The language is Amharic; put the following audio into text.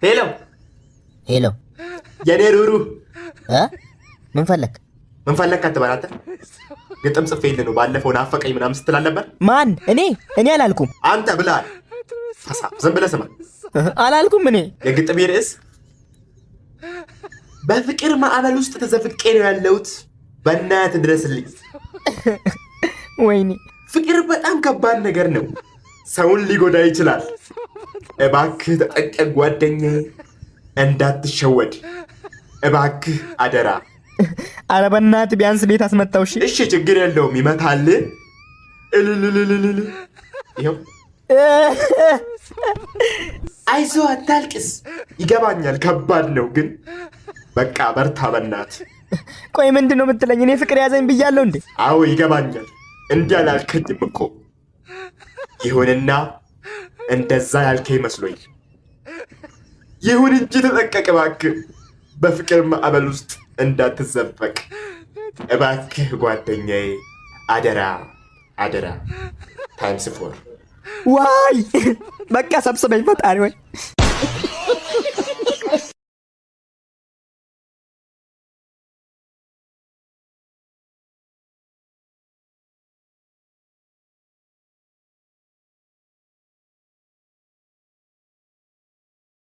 ሄሎ ሄሎ የኔ ሩሩ ምን ፈለክ? ምን ፈለክ አትበል አንተ። ግጥም ጽፌልህ ነው ባለፈው ናፈቀኝ ምናምን ስትል አልነበር? ማን? እኔ አላልኩም። አንተ ብለሃል። ዝም ብለህ ስማ። አላልኩም። እኔ የግጥሜ ርዕስ በፍቅር ማዕበል ውስጥ ተዘፍቄ ነው ያለሁት፣ በእናትህ ድረስልኝ። ወይኔ ፍቅር በጣም ከባድ ነገር ነው፣ ሰውን ሊጎዳ ይችላል። እባክህ ተጠንቀቅ ጓደኛዬ፣ እንዳትሸወድ እባክህ አደራ። ኧረ በእናትህ ቢያንስ ቤት አስመጣው። እሺ ችግር የለውም፣ ይመታል። እልልልልል ይኸው። አይዞህ አታልቅስ፣ ይገባኛል ከባድ ነው፣ ግን በቃ በርታ በእናትህ። ቆይ ምንድን ነው የምትለኝ? እኔ ፍቅር ያዘኝ ብያለሁ እንዴ? አዎ ይገባኛል፣ እንዲህ አላልከኝም እኮ። ይሁንና እንደዛ ያልከኝ መስሎኝ። ይሁን እንጂ ተጠንቀቅ እባክህ፣ በፍቅር ማዕበል ውስጥ እንዳትዘፈቅ እባክህ ጓደኛዬ፣ አደራ አደራ። ታይምስ ፎር ዋይ በቃ ሰብስበኝ ፈጣሪ ወይ